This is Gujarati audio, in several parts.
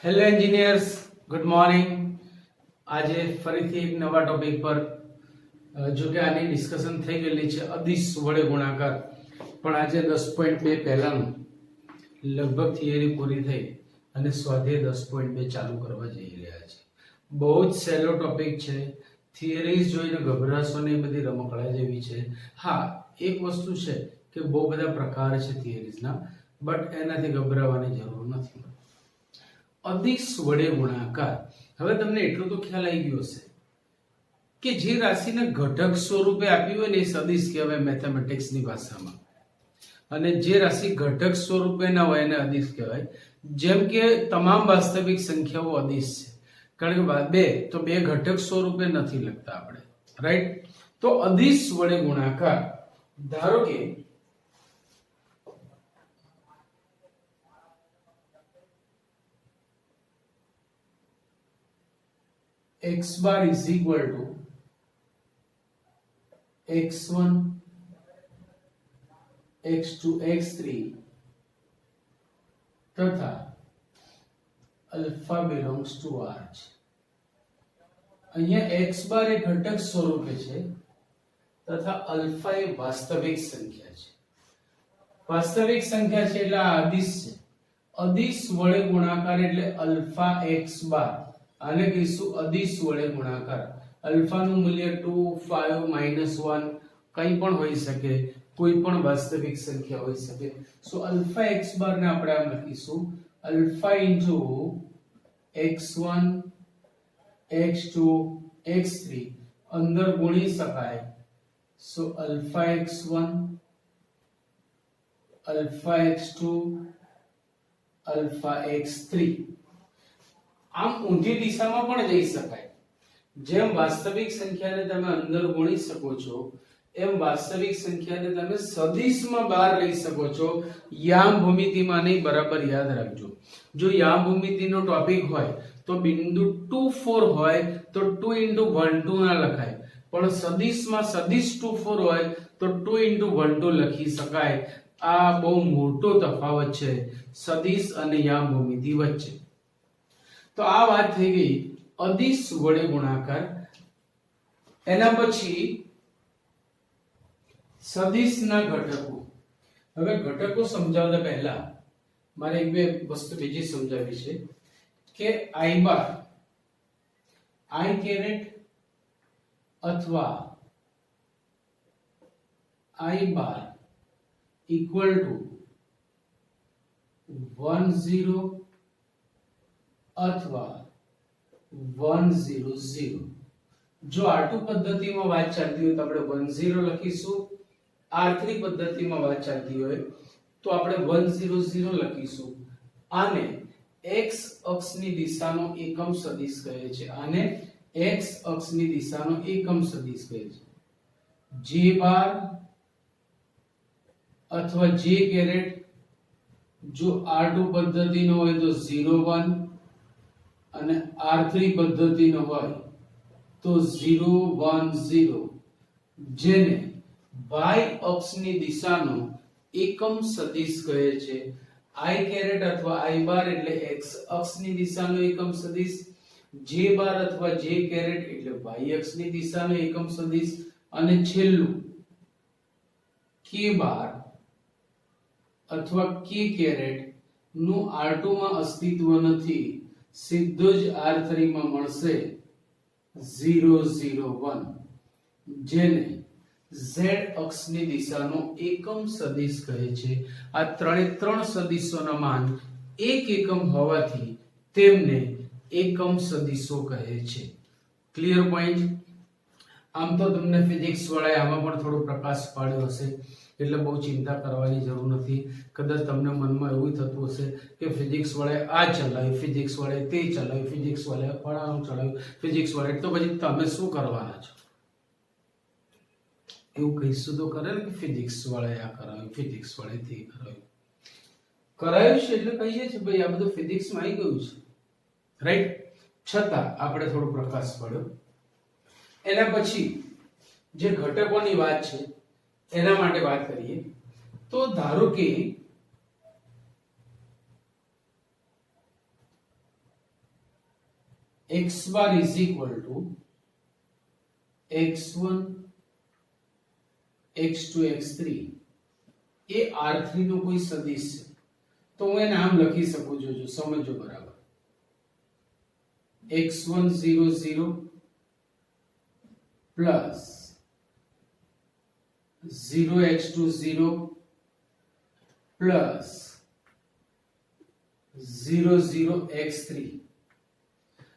Hello engineers, good morning. આજે ફરીથી એક નવા ટોપિક પર જો કે આની ડિસ્કશન થઈ ગયેલી છે અદિશ વડે ગુણાકાર, પણ આજે 10.2 પહેલાનું લગભગ થિયરી પૂરી થઈ અને સ્વાધ્યાય 10.2 ચાલુ કરવા જઈ રહ્યા છે. બહુ જ સહેલો ટોપિક છે. થિયરીઝ જોઈને ગભરાશો નહીં, બધી રમકડા જેવી છે. હા, એક વસ્તુ છે કે બહુ બધા પ્રકાર છે થિયરીઝના, બટ એનાથી ગભરાવાની જરૂર નથી. અદિશ વડે ગુણાકાર. હવે તમને એટલું તો ખ્યાલ આવી ગયો હશે કે જે રાશિને ઘટક સ્વરૂપે આપ્યું હોય ને એ સદિશ કહેવાય મેથેમેટિક્સની ભાષામાં, અને જે રાશિ ઘટક સ્વરૂપે ના હોય એને અદિશ કહેવાય. જેમ કે તમામ વાસ્તવિક સંખ્યાઓ અદિશ છે, કારણ કે બે ઘટક સ્વરૂપે નથી લખતા આપણે, રાઈટ? તો અદિશ વડે ગુણાકાર. ધારો કે x bar is equal to x1 x2 x3 તથા alpha belongs to R છે. અહીંયા x bar એ ઘટક સ્વરૂપે છે તથા અલ્ફા એ વાસ્તવિક સંખ્યા છે. વાસ્તવિક સંખ્યા છે એટલે આ અદિશ છે. અદિશ વડે ગુણાકાર એટલે અલ્ફા x bar, આને કહીશું અદિશ વડે ગુણાકાર. અલ્ફા નું મૂલ્ય 2, 5, -1 કંઈ પણ હોઈ શકે, કોઈ પણ વાસ્તવિક સંખ્યા હોઈ શકે. સો અલ્ફા x બાર ને આપણે આમ લખીશું alpha into x1 x2 x3, અંદર ગુણી શકાય. So alpha x1 alpha x2 alpha x3. આમ ઊંધી દિશામાં પણ જઈ શકાય. જેમ વાસ્તવિક સંખ્યાને તમે અંદર ગુણી શકો છો, એમ વાસ્તવિક સંખ્યાને તમે સદિશમાં બહાર લઈ શકો છો. યામ ભૂમિતિમાં નહીં, બરાબર યાદ રાખજો. જો યામ ભૂમિતિનો ટોપિક હોય તો બિંદુ 2 4 હોય તો 2 * 1 2 ના લખાય, પણ સદિશમાં સદિશ 2 4 હોય તો 2 * 1 2 લખી શકાય. આ બહુ મોટો તફાવત છે સદિશ અને યામ ભૂમિતિ વચ્ચે. તો આ વાત થઈ ગઈ અદિશ વડે ગુણાકાર. એના પછી સદિશના ઘટકો. હવે ઘટકો સમજાવતા પહેલા મારે એક બે વસ્તુ બીજી સમજાવવી છે કે i બાર i કેરેટ અથવા i બાર ઇક્વલ ટુ 1 0 અથવા 1 0 0. જો R2 પદ્ધતિમાં વાત ચાલતી હોય તો આપણે 1 0 લખીશું. R3 પદ્ધતિમાં વાત ચાલતી હોય તો આપણે 1 0 0 લખીશું. આને x અક્ષની દિશાનો એકમ સદિશ કહે છે. આને x અક્ષની દિશાનો એકમ સદિશ કહે છે. j બાર અથવા j કેરેટ જો R2 પદ્ધતિનો હોય તો 0 1 અને R3 પદ્ધતિનો હોય તો 0 1 0, જેને y અક્ષની દિશાનો એકમ સદિશ કહે છે. i કેરેટ અથવા i બાર એટલે x અક્ષની દિશાનો એકમ સદિશ, j બાર અથવા j કેરેટ એટલે y અક્ષની દિશાનો એકમ સદિશ, અને છેલ્લું k બાર અથવા k કેરેટ નું R2 માં અસ્તિત્વ નથી, સીધો જ R3 માં મળશે 0 0 1, જેને z અક્ષની દિશાનો એકમ સદિશ કહે છે. આ ત્રણ સદિશોના માન એક એકમ હોવાથી તેમને એકમ સદિશો કહે છે. Clear point? આમ તો તમને ફિઝિક્સ વાળાએ આમાં પણ થોડો પ્રકાશ પાડ્યો હશે, એટલે બહુ ચિંતા કરવાની જરૂર નથી. કદાચ તમને મનમાં એવું થતું હશે કે ફિઝિક્સ વાળાએ આ ચલાવ્યું, ફિઝિક્સ વાળાએ તે ચલાવ્યું, ફિઝિક્સ વાળાએ ફળાનું ચલાવ્યું, ફિઝિક્સ વાળાએ, તો પછી તમે શું કરવાના છો? એવું કહીશું તો કરે ને કે ફિઝિક્સ વાળાએ આ કરાવ્યું, ફિઝિક્સ વાળાએ તે કરાવ્યું. કરાવ્યું છે એટલે કહીએ છીએ ભાઈ આ બધું ફિઝિક્સમાં આવી ગયું છે, રાઈટ? છતાં આપણે થોડો પ્રકાશ પાડ્યો. એના પછી જે ઘટકોની વાત છે એના માટે વાત કરીએ તો ધારો કે x bar is equal to x1 x2 x3 A R3 નો કોઈ સદિશ છે તો હું એને આમ લખી શકું છું જો સમજો બરાબર x1 0 0 plus 0 x2 0 plus 0 0 x3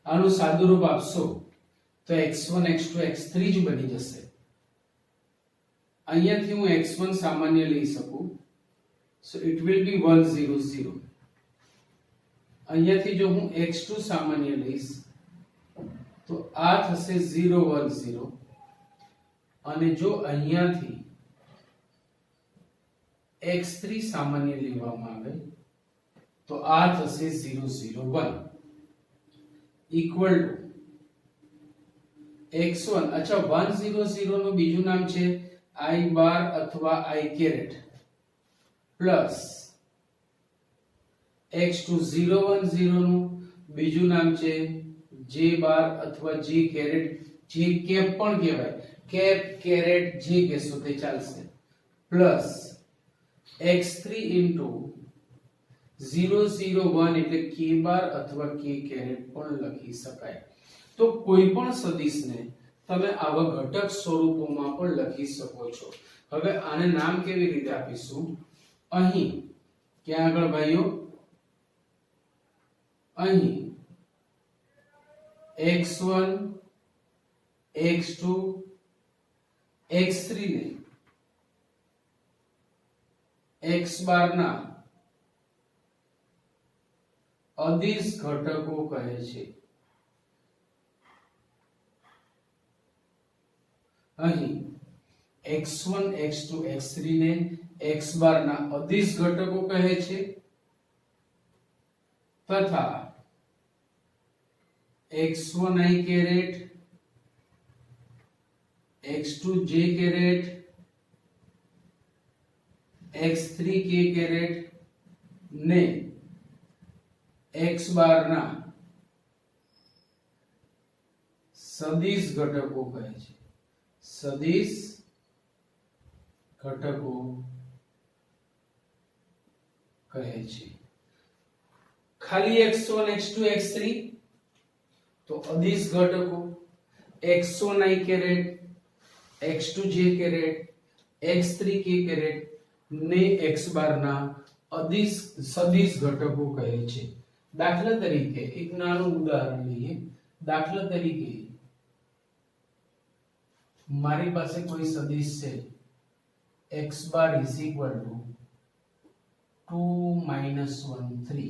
આનું સાદું રૂપ આપશો તો x1 x2 x3 જ બની જશે અહીંયાથી હું x1 સામાન્ય લઈ શકું so it will be 1 0 0 અહીંયાથી જો હું x2 સામાન્ય લઈશ તો આ થશે 0 1 0 અને જો અહીંયાથી x3 સામાન્ય લેવામાં આવે તો આ થશે 0 0 1 equal to x1 अच्छा 1 0 0 નું બીજું નામ છે I bar अथवा I caret plus x2 0 1 0 નું બીજું નામ છે J bar अथवा J caret J cap પણ કહેવાય cap caret J કહેશો તે ચાલશે plus x3 into 0 0 1 એટલે k bar अथवा k caret પણ લખી શકાય તો કોઈ પણ સદિશને તમે આવા ઘટક સ્વરૂપોમાં પણ લખી શકો છો હવે આને નામ કેવી રીતે આપીશું અહીં ક્યાં આગળ ભાઈઓ અહીં x1 x2 x3 ને x બાર ના અદિશ ઘટકો કહે છે અહીં x1 x2 x3 ને x બાર ના અદિશ ઘટકો કહે છે તથા x1 i caret x2 j caret x3 k caret ને x બાર ના સદિશ ઘટકો કહે છે સદિશ ઘટકો કહે છે ખાલી x1 x2 x3 તો અદિશ ઘટકો x1 i caret x2 j caret x3 k caret ને x બાર ના અદિશ સદિશ ઘટકો કહે છે દાખલા તરીકે એક નાનું ઉદાહરણ લઈએ દાખલા તરીકે મારી પાસે કોઈ સદિશ છે x bar is equal to 2 minus 1 3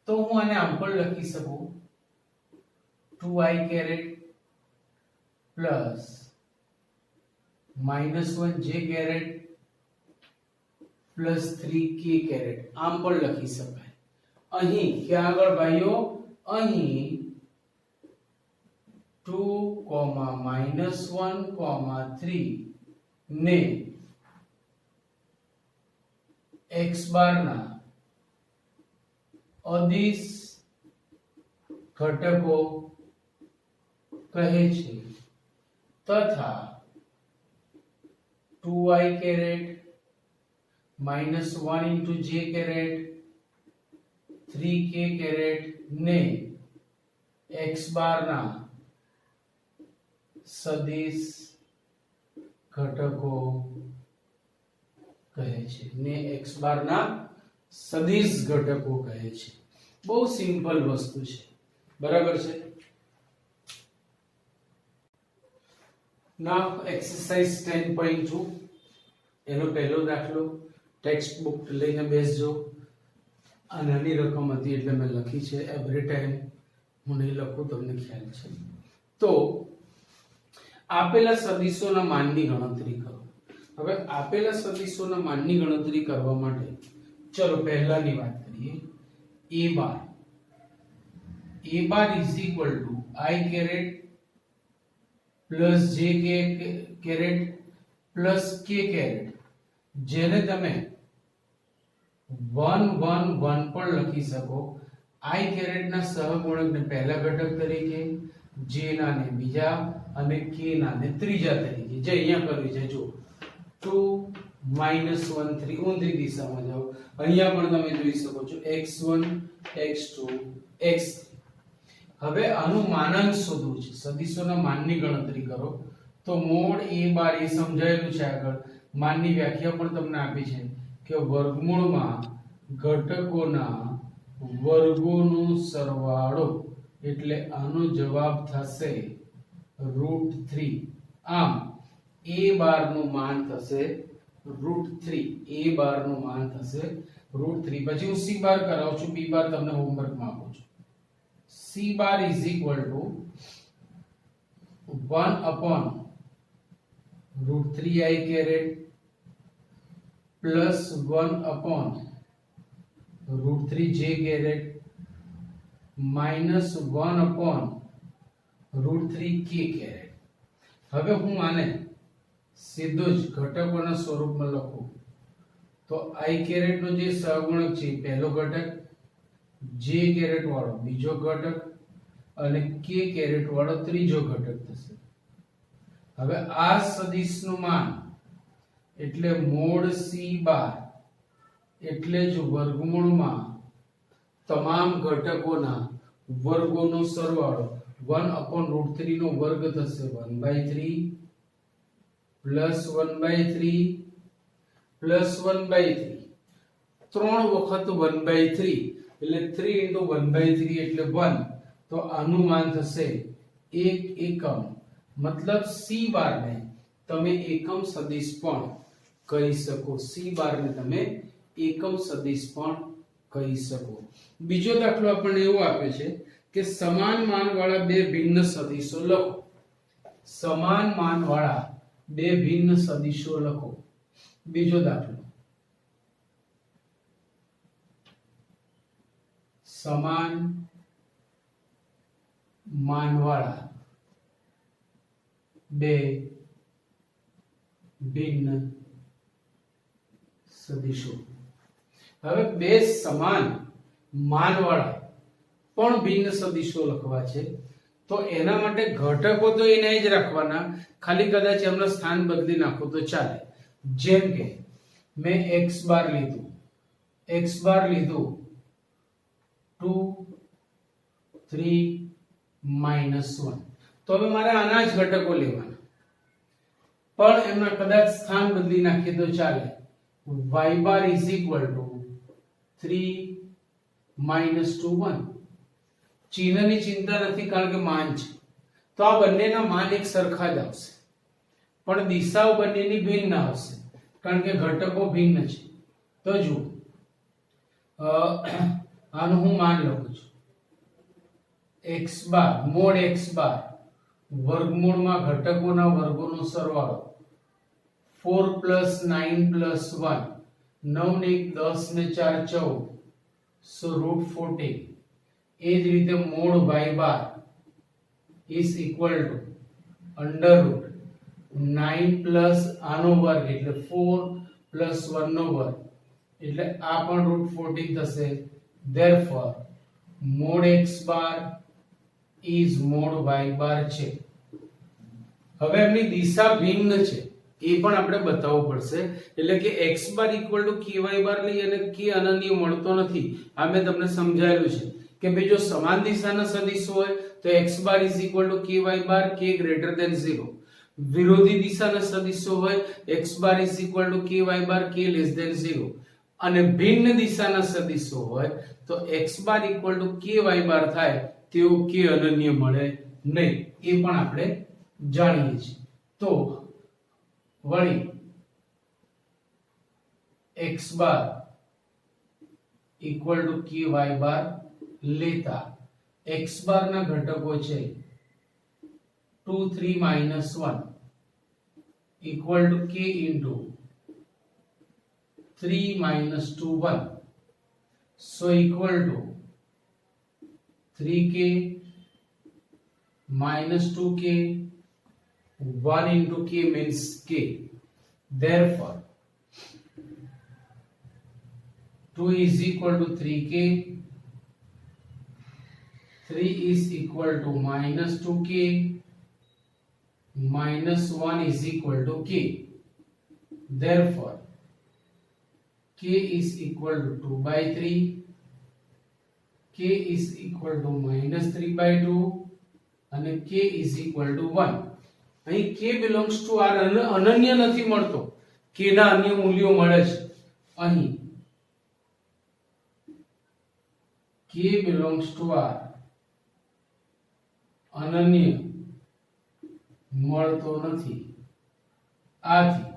તો હું આને આમ પણ લખી શકું 2i caret plus minus 1 j caret plus 3k caret આમ પણ લખી શકાય અહીં ક્યાં આગળ ભાઈઓ અહીં 2, minus 1, 3 ને x બાર ના અદિશ ઘટકો કહે છે તથા 2i caret minus 1 into j caret 3k caret ने x बार ना सदिश घटको कहे छे ने x बार ना सदिश घटको कहे छे बहुत सिंपल वस्तु छे बराबर छे नाउ एक्सरसाइज 10.2 એનો પહેલો દાખલો ટેક્સ્ટ બુક લઈને બેસજો આ નાની રકમ હતી એટલે મેં લખી છે એવરી ટાઈમ હું નહીં લખું તમને ખ્યાલ છે તો આપેલા સદિશોના માનની ગણતરી કરો હવે આપેલા સદિશોના માનની ગણતરી કરવા માટે ચલો પહેલાની વાત કરીએ a bar is equal to I caret plus j caret plus k caret જેને તમે 1 1 1 પણ લખી શકો i કેરેટ ના સહગુણકને પહેલા ઘટક તરીકે, j ના ને બીજા અને k ના ને ત્રીજા તરીકે. જે અહીંયા કર્યું છે જો 2 -1 3 ઊંધી દિશામાં જાઓ. અહીંયા પણ તમે જોઈ શકો છો x1 x2 x3. હવે આનું માનાંક શોધવું છે, સદિશોના માનની ગણતરી કરો. તો મોડ a બાર એ સમજાયેલું છે આગળ. માનની વ્યાખ્યા પણ તમને આપી છે કે વર્ગમૂળમાં ઘટકોના વર્ગોનો સરવાળો, એટલે આનો જવાબ થશે √3. આમ a બાર નું માન થશે √3. a બાર નું માન થશે √3. પછી હું c બાર કરાવું છું, b બાર તમને હોમવર્કમાં આપું છું. c bar is equal two 1 upon √3i caret plus 1 upon √3j caret minus 1 upon √3k caret. હવે હું આને સીધો જ ઘટકોના સ્વરૂપમાં લખું તો i caret નો જે સહગુણક છે પહેલો ઘટક, j caret વાળો બીજો ઘટક અને k caret વાળો ત્રીજો ઘટક થશે. હવે આ સદિશનું માન એટલે મોડ c બાર એટલે જ વર્ગમૂળમાં તમામ ઘટકોના વર્ગોનો સરવાળો 1/√3 નો વર્ગ થશે 1/3 પ્લસ 1/3 પ્લસ 1/3. 3 વખત 1/3 એટલે 3 * 1/3 એટલે 1. તો આનું માન થશે 1 એકમ. મતલબ c બાર ને તમે એકમ સદિશ પણ કહી શકો. c બાર ને તમે એકમ સદિશ પણ કહી શકો. બીજો દાખલો આપણને એવો આપે છે કે સમાન માનવાળા બે ભિન્ન સદિશો લખો. સમાન માનવાળા બે ભિન્ન સદિશો લખો. બીજો દાખલો, સમાન માનવાળા બે ભિન્ન સદિશો. હવે બે સમાન માનવાળા પણ ભિન્ન સદિશો લખવા છે તો એના માટે ઘટકો તો એને જ રાખવાના, ખાલી કદાચ એમનું સ્થાન બદલી નાખો તો ચાલે. જેમ કે મેં x બાર લીધું 2 3 -1. તો હવે મારે આના જ ઘટકો લેવાના, પણ એમના કદાચ સ્થાન બદલી નાખીએ તો ચાલે. y bar is equal two 3 -2 1. ચિહ્નની ચિંતા નથી કારણ કે માન છે, તો આ બંનેના માન એક સરખા જ આવશે, પણ દિશાઓ બંનેની ભિન્ન આવશે કારણ કે ઘટકો ભિન્ન છે. તો જુઓ આનું હું માન લખું છું x બાર મોડ x બાર વર્ગમૂળમાં ઘટકોના વર્ગોનો સરવાળો 4 + 9 + 1 9 ને 1 10 ને 4 14 so √14. એ જ રીતે mode y bar is equal to √9 + આનો વર્ગ એટલે 4 + 1 નો વર્ગ એટલે આ પણ √14 થશે. therefore mode x bar is mode y બાર છે. હવે એમની દિશા ભિન્ન છે એ પણ આપણે બતાવવું પડશે, એટલે કે x bar equal to ky બાર લઈ અને k અનન્ય મળતો નથી. આ મેં તમને સમજાયેલું છે કે ભાઈ જો સમાન દિશાના સદિશ હોય તો x bar is equal to ky bar k greater than 0. વિરોધી દિશાના સદિશો હોય x bar is equal to ky bar k less than 0. અને ભિન્ન દિશાના સદિશો હોય તો x bar equal to ky bar થાય તેઓ k અનન્ય મળે નહીં. એ પણ આપણે જાણીએ છીએ. તો વળી x bar equal to ky બાર લેતા x બાર ના ઘટકો છે 2 3 -1 equal to k into 3 -2 1 so equal to 3k -2k 1 into k means k. Therefore 2 is equal to 3k 3 is equal to minus 2k, minus 1 is equal to k. Therefore k is equal to 2 by 3, k is equal to minus 3 by 2 અને k is equal to 1. અહીં k belongs to r અનન્ય નથી મળતો, k ના અન્ય મૂલ્યો મળે છે. અહીં k belongs to r અનન્ય મળતો નથી. આથી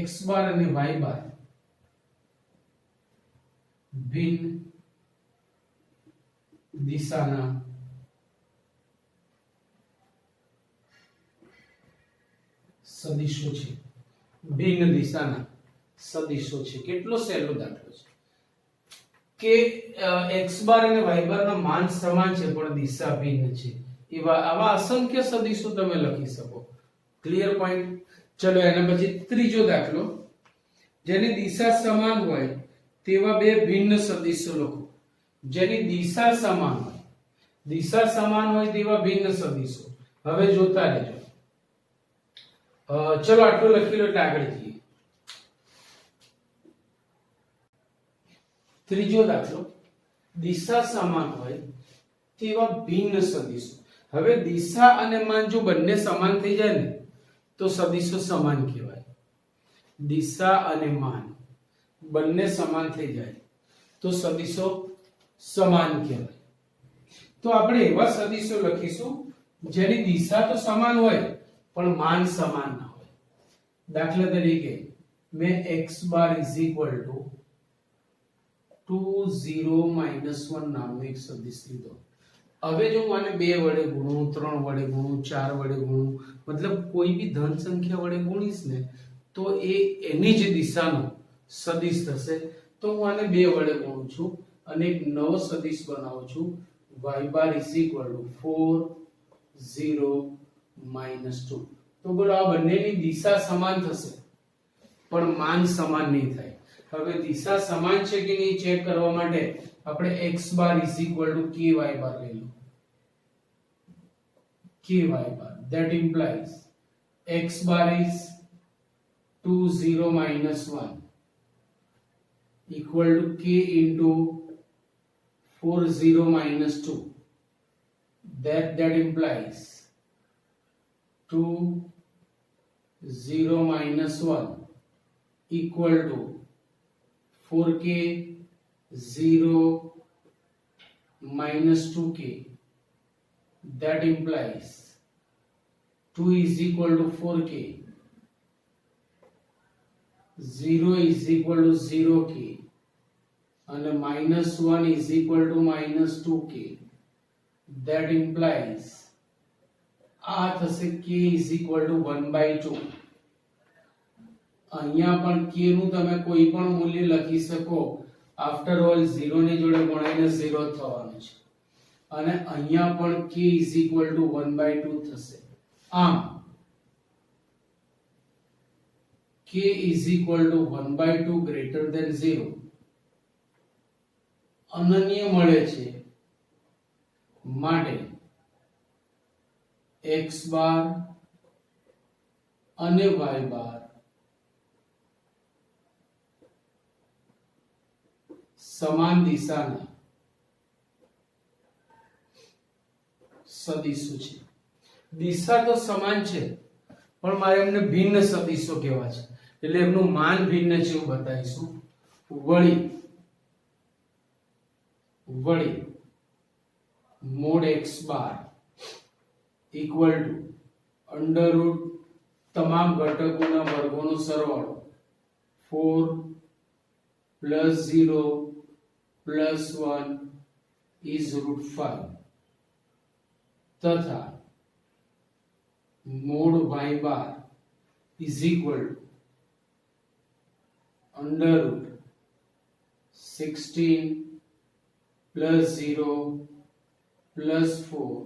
x બાર અને y બાર ભિન્ન દિશાના સદિશો છે. ભિન્ન દિશાના સદિશો છે. કેટલો સહેલો દાખલો છે કે x બાર અને y બાર ના માન સમાન છે પણ દિશા ભિન્ન છે. એવા આવા અસંખ્ય સદિશો તમે લખી શકો. Clear point. ચલો એના પછી ત્રીજો દાખલો, જેની દિશા સમાન હોય તેવા બે ભિન્ન સદિશો લખો. જેની દિશા સમાન હોય, દિશા સમાન હોય તેવા ભિન્ન સદિશો. હવે જોતા રહેજો. ચલો આટલું લખી લો એટલે આગળ જઈએ. ત્રીજો દાખલો, દિશા સમાન હોય તેવા ભિન્ન સદિશો. હવે દિશા અને માન જો બંને સમાન થઈ જાય ને તો સદિશો સમાન કહેવાય. દિશા અને માન બંને સમાન થઈ જાય તો સદિશો સમાન કહેવાય. તો આપણે એવા સદિશો લખીશું જેની દિશા તો સમાન હોય પણ માન સમાન ના હોય. દાખલા તરીકે મેં x bar is equal two 2 0 1 નામનો એક સદિશ લીધો. હવે જો હું આને 2 વડે ગુણું, 3 વડે ગુણું, 4 વડે ગુણું, મતલબ કોઈ બી ધન સંખ્યા વડે ગુણીશ ને તો એ એની જ દિશાનો સદિશ થશે. તો હું આને 2 વડે ગુણું છું અને એક નવો સદિશ બનાવું છું. y bar is equal two 4 0 2. તો બોલો આ બંનેની દિશા સમાન થશે પણ માન સમાન નહીં થાય. હવે દિશા સમાન છે કે નહીં ચેક કરવા માટે આપણે x bar is equal to ky બાર લઈ લો. ky bar that implies x bar is 2 0 1 equal to k into 4 0 2. That implies 2 0 1 equal to 4k 0 2k. That implies 2 is equal to 4k, 0 is equal to 0k and -1 is equal to -2k. That implies આ થશે k is equal to 1/2. અહીંયા પણ k નું તમે કોઈ પણ મૂલ્ય લખી શકો. આફ્ટર ઓલ 0 ની જોડે ગુણાઈને 0 થવાનું છે અને અહીંયા પણ k is equal to 1/2 થશે. આમ k is equal to 1/2 greater than 0 અનન્ય મળે છે માટે x બાર અને y બાર સમાન દિશાના સદિશો છે. દિશા તો સમાન છે પણ મારે એમને ભિન્ન સદિશો કહેવા છે એટલે એમનું માન ભિન્ન છે એવું બતાવીશું. વળી mode x bar equal two under route તમામ ઘટકોના વર્ગોનો સરવાળો 4 + 0 + 1 is √5 તથા mode y bar is equal to under root 16 + 0 + 4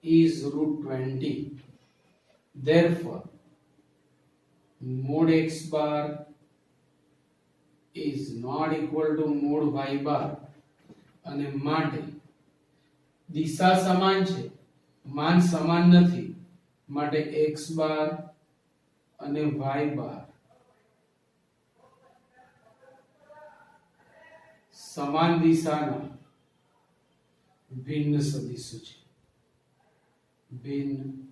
is √20. Therefore mod x bar is not equal to mod y bar અને માટે દિશા સમાન છે, માન સમાન નથી, માટે x બાર અને y બાર સમાન દિશાના ભિન્ન સદિશો છે. ભિન્ન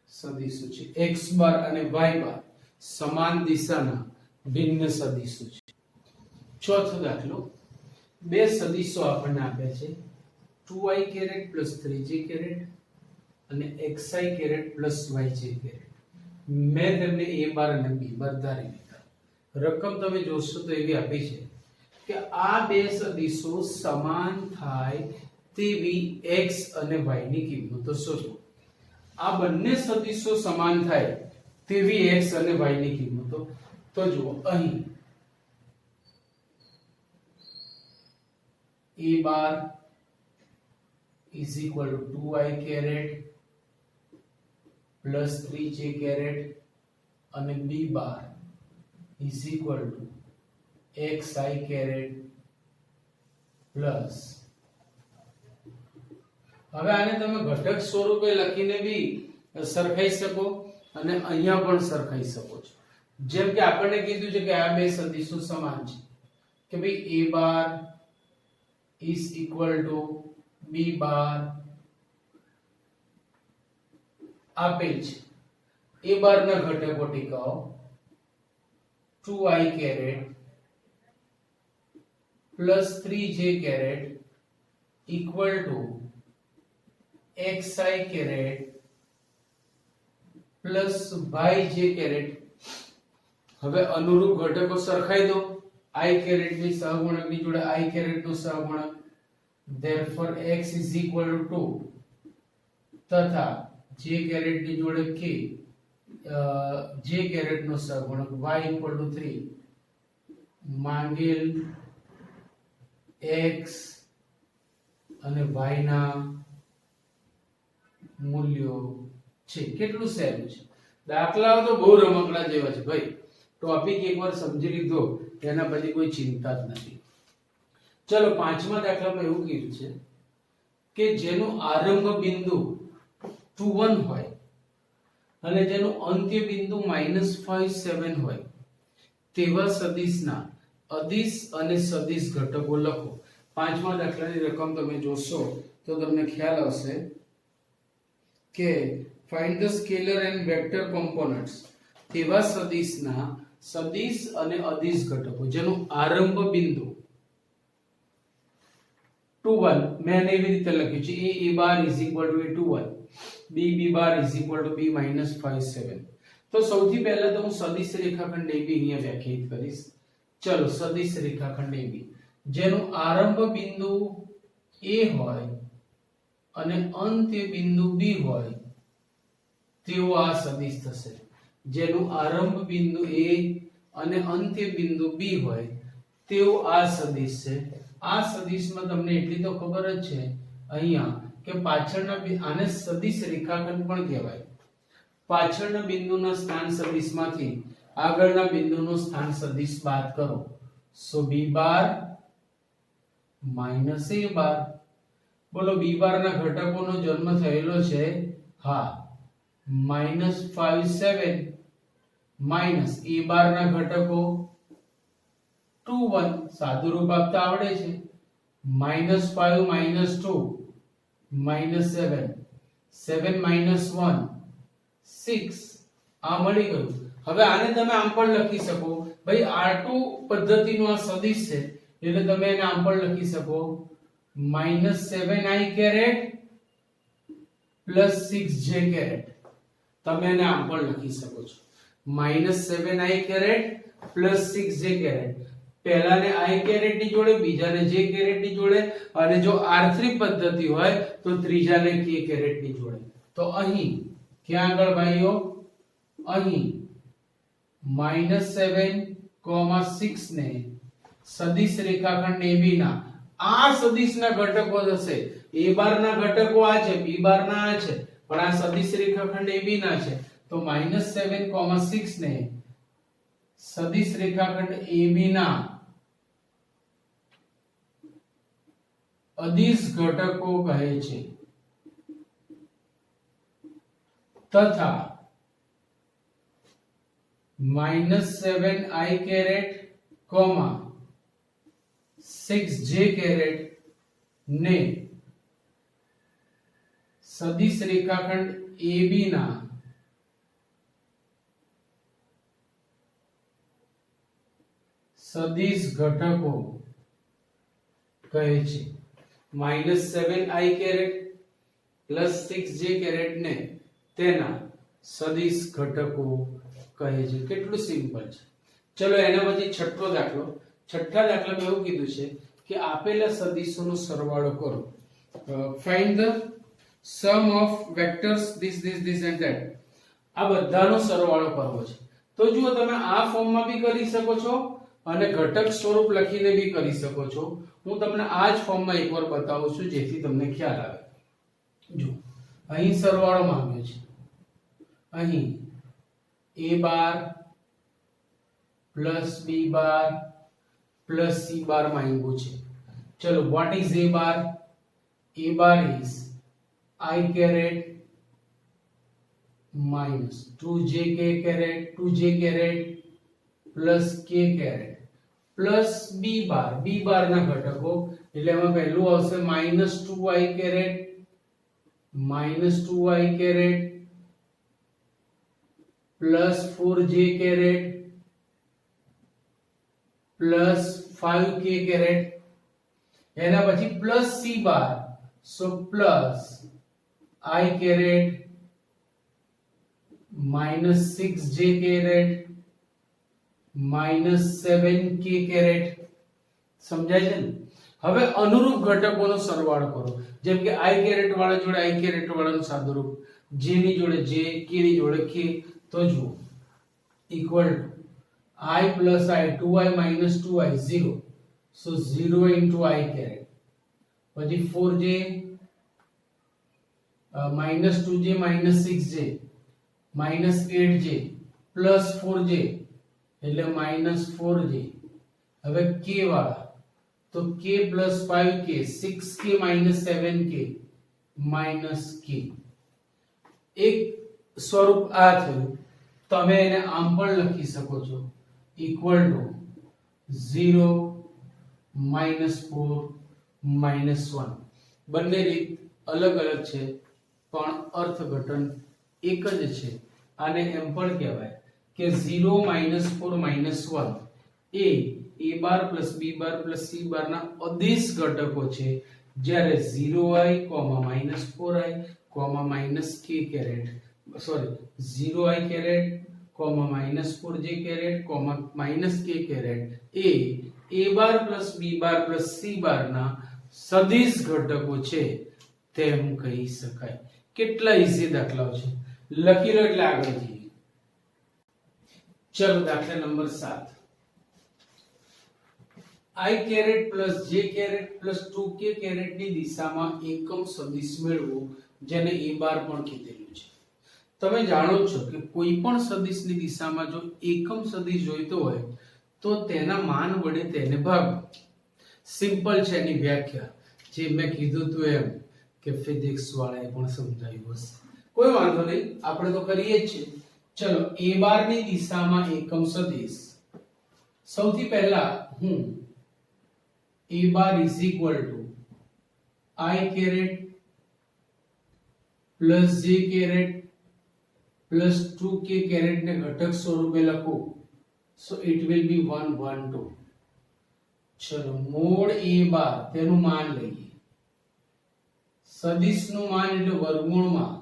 સદિશો છે. x બાર અને y બાર સમાન દિશાના ભિન્ન સદિશો છે. ચોથો દાખલો, બે સદિશો આપણને આપ્યા છે 2i caret plus 3j caret અને xi caret plus yj caret. મેં તેમને a બાર અને b બાર ધારી લીધા. રકમ તમે જોશો તો એવી આપી છે કે આ બે સદિશો સમાન થાય તેવી x અને y ની કિંમતો શોધો. આ બંને સદિશો સમાન થાય તેવી x અને y ની કિંમતો તો જુઓ અહીં a bar is equal to 2i caret plus 3j caret અને b bar is equal to xi caret plus. હવે આને તમે ઘટક સ્વરૂપે લખીને બી સરખાઈ શકો અને અહીંયા પણ સરખાઈ શકો છો. જેમ કે આપણને કીધું છે કે આ બે સદિશો સમાન છે કે ભાઈ a bar is equal to b bar આપેલ છે. a bar ના ઘટકો ટીકાઓ 2i caret plus 3j caret equal to xi caret plus yj caret. હવે અનુરૂપ ઘટકો સરખાઈ દો. i caret ની સહગુણક ની જોડે i caret નો સહગુણક, therefore x is equal to 2 તથા j caret ની જોડે k j caret નો સહગુણક y equal to 3. માંગેલ x અને y ના મૂલ્યો છે. કેટલું સહેલું છે. દાખલાઓ તો બહુ રમકડા જેવા છે ભાઈ. ટોપિક એકવાર સમજી લીધો તેના પછી કોઈ ચિંતા જ નથી. ચલો પાંચમા દાખલામાં એવું કીધું છે કે જેનું આરંભ બિંદુ 2 1 હોય અને જેનું અંત્ય બિંદુ -5 7 હોય તેવા સદિશના અદિશ અને સદિશ ઘટકો લખો. પાંચમા દાખલાની રકમ તમે જોશો તો તમને ખ્યાલ આવશે કે find the scalar and vector components તેવા સદિશના સદિશ અને અદિશ ઘટકો જેનું આરંભ બિંદુ 2 1 મેં એવી રીતે લખ્યું છે a bar is equal to a 2 1 b bar is equal to b -5 7. તો સૌથી પહેલા તો હું સદિશ રેખાખંડ AB અહીંયા વ્યાખ્યાયિત કરીશ. ચલો સદિશ રેખાખંડ AB જેનું આરંભ બિંદુ a હોય અને અંત્ય બિંદુ b હોય તેવો આ સદિશ થશે. જેનું આરંભ બિંદુ a અને અંત્ય બિંદુ b હોય તેવો આ સદિશ છે. આ સદિશમાં તમને એટલી તો ખબર જ છે અહીંયા કે પાછળના આને સદિશ રેખાખંડ પણ કહેવાય. પાછળના બિંદુના સ્થાન સદિશમાંથી આગળના બિંદુનું સ્થાન સદિશ બાદ કરો. સો b બાર માઈનસ a બાર. બોલો b બાર ના ઘટકોનો જન્મ થયેલો છે? હા. -5 7 માઈનસ a બાર ના ઘટકો 2 1 સાદું રૂપ આપતા આવડે છે. -5 -2 -7 7 -1 6 આ મળી ગયું. હવે આને તમે આમ પણ લખી શકો ભાઈ R2 પદ્ધતિનો આ સદિશ છે એટલે તમે એને આમ પણ લખી શકો -7i caret plus 6j caret. તમે એને આમ પણ લખી શકો છો -7i caret plus 6j caret. પહેલાને i caret ની જોડે, બીજાને j caret ની જોડે અને જો R3 પદ્ધતિ હોય તો ત્રીજાને k caret ની જોડે. તો અહીં ક્યાં આગળ ભાઈઓ? અહીં -7,6 ને સદિશ રેખાખંડ AB ના આ સદિશના ઘટકો થશે. a બાર ના ઘટકો આ છે, b બાર ના આ છે, પણ આ સદિશ રેખાખંડ AB ના છે तो -7,6 ने सदिश रेखाखंड AB ना अदिश घटको કહે છે तथा -7i कैरेट, 6j कैरेट ने सदिश रेखाखंड AB ना सदिश घटको કહે છે। -7i carat plus 6j carat ने तेना सदिश घटको કહે છે। કેટલું સિમ્પલ છે। ચલો એના પછી છઠ્ઠો દાખલો। છઠ્ઠા દાખલામાં એવું કીધું છે કે આપેલા સદિશોનો સરવાળો કરો। Find the sum of vectors this and that। આ બધાનો સરવાળો કરવો છે। તો જુઓ તમે આ ફોર્મમાં બી કરી શકો છો અને ઘટક સ્વરૂપ લખીને બી કરી શકો છો। હું તમને આ જ ફોર્મમાં એકવાર બતાવું છું જેથી તમને ખ્યાલ આવે। જો અહીં સરવાળો માંગ્યો છે। અહીં a bar plus b bar plus c બાર માંગ્યું છે। ચલો what is a bar? a bar is I caret minus 2j caret 2j caret plus k caret plus b બાર ના ઘટકો એટલે એમાં પહેલું આવશે -2i caret plus 4j caret plus 5k caret એના પછી plus c bar so plus I caret minus 6j caret minus 7k caret સમજાય છે ને। હવે અનુરૂપ ઘટકોનો સરવાળો કરો। જેમ કે I caret વાળા જોડે I caret વાળાનું સાદુરૂપ, j ની જોડે j, k ની જોડે k। તો જુઓ equal to I plus I 2i minus 2i 0 so 0 into I caret પછી 4j minus 2j minus 6j minus 8j plus 4j એટલે minus 4j। હવે k વાળા તો k plus 5k 6k minus 7k minus k। એક સ્વરૂપ આ થયું। તમે એને આમ પણ લખી શકો છો equal to 0 -4 -1। બંને રીત અલગ અલગ છે પણ અર્થઘટન એક જ છે। આને એમ પણ કહેવાય કે 0 -4 -1 એ a bar plus b bar plus c બાર ના અદિશ ઘટકો છે। જ્યારે 0i, -4i, -k caret sorry 0i caret, -4j caret, -k caret A a bar plus b bar plus c બાર ના સદિશ ઘટકો છે તેમ કહી શકાય। કેટલા ઈઝી દાખલાઓ છે, લખી લો એટલે આગળ જઈએ। ચલો દાખલા number 7 I caret plus j caret plus 2k caret ની દિશામાં એકમ સદિશ મેળવો જેને a બાર પણ કીધેલું છે। તમે જાણો છો કે કોઈ પણ સદિશની દિશામાં જો એકમ સદિશ જોઈતો હોય તો તેના માન વડે તેને ભાગો। સિમ્પલ છે એની વ્યાખ્યા, જે મેં કીધું હતું એમ કે ફિઝિક્સ વાળાએ પણ સમજાવ્યું હશે। કોઈ વાંધો નહીં, આપણે તો કરીએ જ છીએ। ચલો a બાર ની દિશામાં એકમ સદિશ, સૌથી પહેલા હું a bar is equal to I caret plus j caret plus 2k caret ને ઘટક સ્વરૂપે લખું so it will be 1 1 2। ચલો મોડ a bar તેનું માન લઈએ। સદિશનું માન એટલે વર્ગમૂળમાં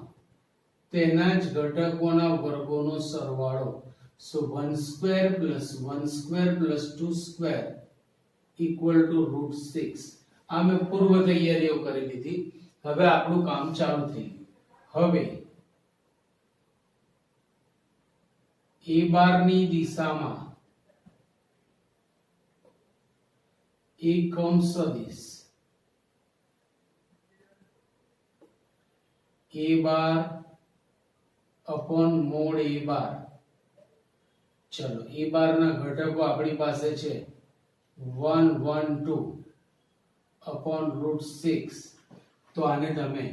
તેના જ ઘટકોના વર્ગોનો સરવાળો so 1 square plus 1 square plus 2 square equal to √6। આ મેં પૂર્વ તૈયારીઓ કરી લીધી। હવે આપણું કામ ચાલુ થઈ ગયું। હવે a બાર ની દિશામાં એકમ સદિશ a બાર अपॉन मोड ए बार। चलो ए बार ना घटको આપણી પાસે છે 112 अपॉन √6। तो आने તમે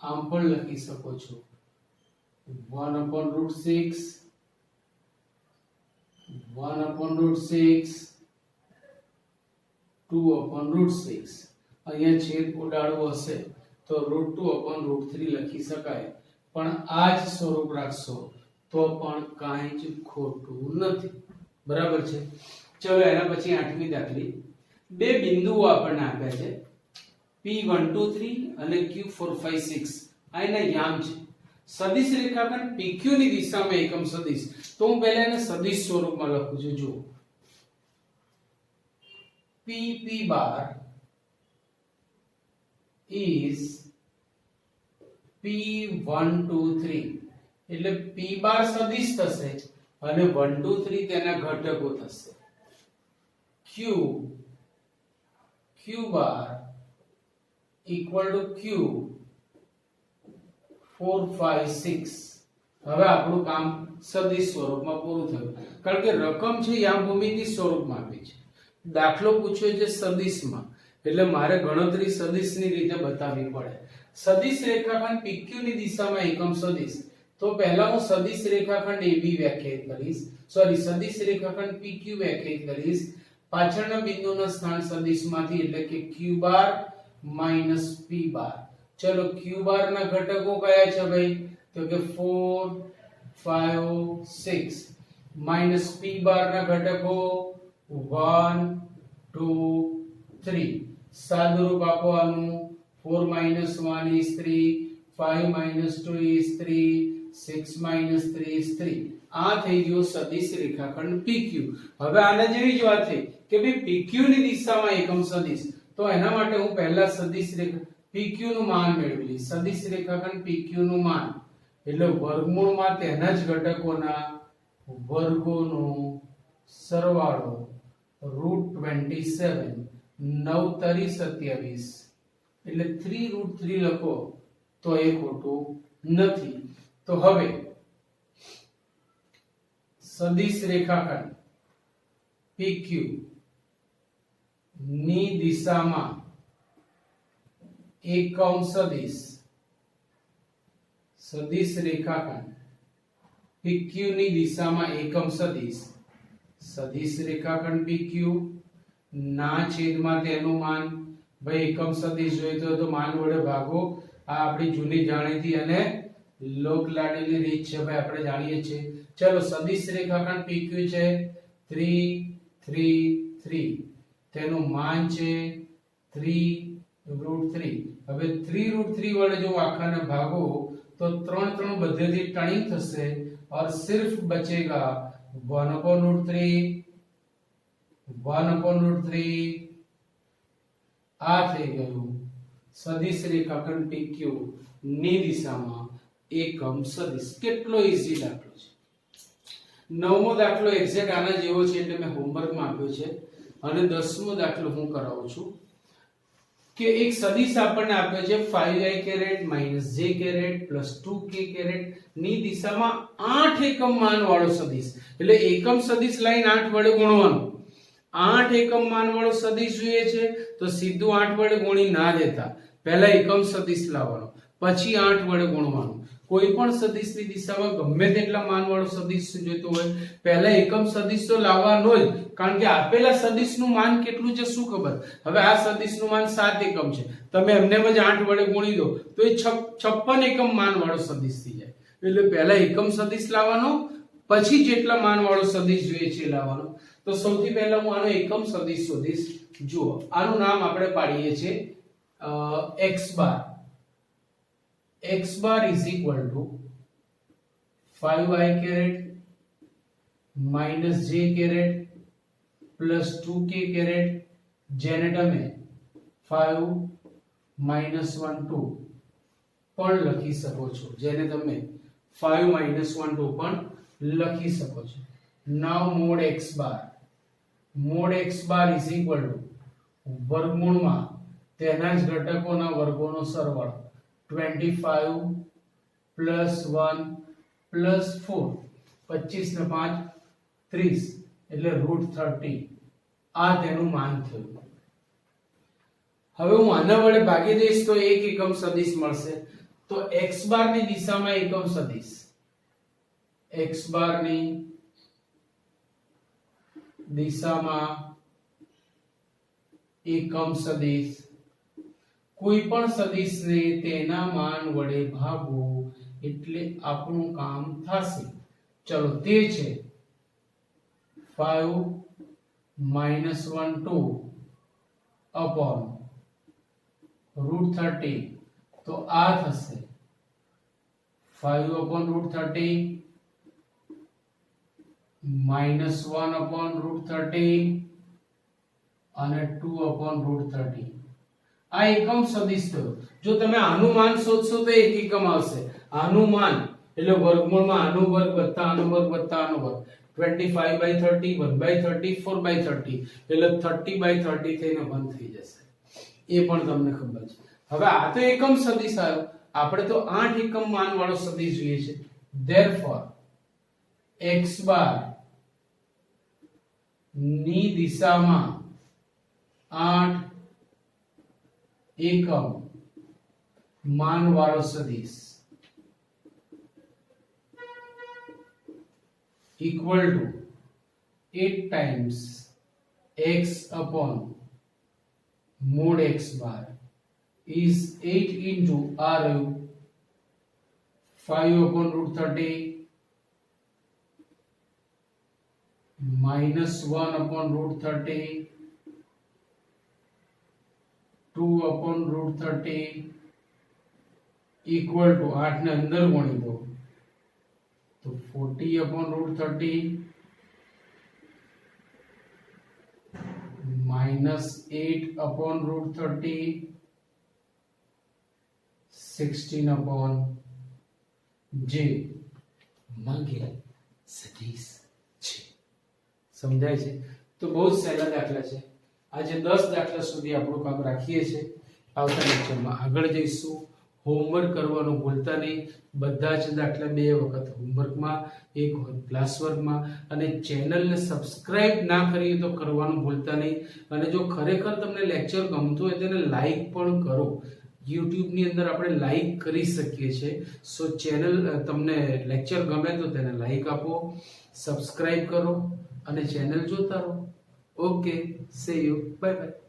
આમ પણ લખી શકો છો 1 अपॉन √6 1 अपॉन √6 2 अपॉन √6। અહીંયા છેદ ઉડાડવો હશે તો √2 अपॉन √3 લખી શકાય, પણ આ જ સ્વરૂપ રાખશો તો પણ કાંઈ જ ખોટું નથી। બરાબર છે। ચલો એના પછી આઠમી દાખલી। બે બિંદુઓ આપણને આપ્યા છે P123 અને Q456 આ એના યામ છે। સદિશ રેખાખંડ PQ ની દિશામાં એકમ સદિશ। તો હું પહેલા એને સદિશ સ્વરૂપમાં લખું છું। જુઓ PP બાર is P123 એટલે P બાર સદિશ થશે અને 1 2 3 તેના ઘટકો થશે। Q bar equal to Q 4 5 6। હવે આપણું કામ સદિશ સ્વરૂપમાં પૂરું થયું, કારણ કે રકમ છે યામ ભૂમિતિ સ્વરૂપમાં આપી છે। દાખલો પૂછ્યો છે સદિશમાં, એટલે મારે ગણતરી સદિશની રીતે બતાવવી પડે। સદિશ રેખાખંડ PQ ની દિશામાં એકમ સદિશ। તો પહેલા હું સદિશ રેખાખંડ AB વ્યાખ્યાયિત કરીશ, સદિશ રેખાખંડ PQ વ્યાખ્યાયિત કરીશ। પાછળના બિંદુના સ્થાન સદિશમાંથી એટલે કે Q બાર માઈનસ P બાર। ચલો Q બાર ના ઘટકો કયા છે ભાઈ? તો કે 4 5 6 માઈનસ P બાર ના ઘટકો 1 2 3। સાદુરૂપ આપો આનું 4 minus 1 is 3 5 minus 2 is 3 6 minus 3 is 3। આ થઈ ગયો સદિશ રેખાખંડ PQ। હવે આના જેવી જ વાત થઈ કે ભાઈ PQ ની દિશામાં એકમ સદિશ। તો એના માટે હું પહેલા સદિશ રેખા PQ નું માન મેળવી લઈશ। સદિશ રેખાખંડ PQ નું માન એટલે વર્ગમૂળમાં તેના જ ઘટકોના વર્ગોનો સરવાળો √27 9 તરી 27 એટલે 3√3 લખો તો એ ખોટું નથી। તો હવે સદિશ રેખાખંડ PQ ની દિશામાં એકમ સદિશ। સદિશ રેખાખંડ PQ ની દિશામાં એકમ સદિશ। સદિશ રેખાખંડ PQ ના છેદમાં તેનું માન। ભાઈ એકમ સદિશ જોઈતો તો માન વડે ભાગો। આ આપણી જૂની જાણીતી અને લોક લાડેલી રીત છે, ભાઈ આપણે જાણીએ છીએ। ચલો સદિશ રેખાખંડ PQ છે 3 3 3, તેનું માન છે 3√3। હવે 3√3 વડે જો આખાને ભાગો તો 3 3 બધેથી ટણી થશે और सिर्फ बचेगा 1/√3 1/√3। આ થઈ ગયું સદિશ રેખાખંડ PQ ની દિશામાં એકમ સદિશ। કેટલો ઈઝી દાખલો છે। નવમો દાખલો એક્ઝેક્ટ આના જેવો છે, એટલે મેં હોમવર્કમાં આપ્યો છે। અને 10મો દાખલો હું કરાવું છું કે એક સદિશ આપણને આપ્યો છે 5i caret - j caret + 2k caret ની દિશામાં 8 એકમ માન વાળો સદિશ। એટલે એકમ સદિશ લાઈન 8 વડે ગુણવાનો। 8 એકમ માન વાળો સદિશ જોઈએ છે તો સીધું 8 વડે ગુણી ના દેતા, પહેલા એકમ સદિશ લાવવાનો પછી 8 વડે ગુણવાનો। કોઈ પણ સદિશની દિશામાં ગમે તેટલા માન વાળો સદિશ જોઈતો હોય પહેલા એકમ સદિશ તો લાવવાનો જ, કારણ કે આપેલા સદિશનું માન કેટલું છે શું ખબર? હવે આ સદિશનું માન 7 એકમ છે, તમે એમનેમ જ 8 વડે ગુણી દો તો એ 56 એકમ માન વાળો સદિશ થઈ જાય। એટલે પહેલા એકમ સદિશ લાવવાનો પછી જેટલા માન વાળો સદિશ જોઈએ છે લાવવાનો। તો સૌથી પહેલા હું આનો એકમ સદિશ શોધીશ। જુઓ આનું નામ આપણે પાડીએ છીએ x bar. x bar is equal to 5i caret minus j caret plus 2k caret, જેને તમે 5 minus 1 2 પણ લખી શકો છો, જેને તમે 5 minus 1 2 પણ લખી શકો છો। now mod x bar is equal to વર્ગમૂળમાં તેના જ ઘટકોના વર્ગોનો સરવાળો 25 plus 1 પ્લસ 4 25 ને 5 30 એટલે √30 આ તેનું માન થયું. હવે હું આના વડે ભાગી દઈશ તો એક એકમ સદિશ મળશે. તો x બાર ની દિશામાં એકમ સદિશ, x બાર ની દિશામાં એકમ સદિશ, કોઈ પણ સદિશને તેના માન વડે ભાગો એટલે આપણું કામ થશે. ચલો તે છે 5 -1 2 upon √30 તો આ થશે 5 upon √30 -1 upon √30 અને 2 upon √30. આ એકમ સદિશ થયો. જો તમે આનું માન શોધશો તો એક એકમ આવશે. આનું માન એટલે વર્ગમૂળમાં આનો વર્ગ વત્તા આનો વર્ગ વત્તા આનો વર્ગ 25/30 1/30 4/30 એટલે 30/30 થઈને 1 થઈ જશે. એ પણ તમને ખબર છે. હવે આ તો એકમ સદિશ આવ્યો, આપણે તો 8 એકમ માન વાળો સદિશ જોઈએ છે. therefore x બાર ની દિશામાં 8 એકમ માન વાળો સદિશ equal to 8 times x upon mod x bar is 8 into r 5 upon √30 minus 1 upon √30 2 upon √30 equal to 8 ને અંદર ગણી દો તો 40 upon √30 minus 8 upon √30 16 upon j માંગેલ સદિશ છે. સમજાય છે? તો બહુ જ સહેલા દાખલા છે. આજે 10 દાખલા સુધી આપણું કામ રાખીએ છીએ. આવતા લેક્ચરમાં આગળ જઈશું. હોમવર્ક કરવાનું ભૂલતા નહીં. બધા જ દાખલા 2 વખત હોમવર્કમાં, એક વખત ક્લાસ વર્કમાં. અને ચેનલને સબસ્ક્રાઇબ ના કરીએ તો કરવાનું ભૂલતા નહીં. અને જો ખરેખર તમને લેક્ચર ગમતું હોય તેને લાઈક પણ કરો. YouTube ની અંદર આપણે લાઈક કરી શકીએ છીએ. સો ચેનલ તમને લેક્ચર ગમે તો તેને લાઈક આપો, સબસ્ક્રાઇબ કરો અને ચેનલ જોતા રહો. Okay, see you, bye bye.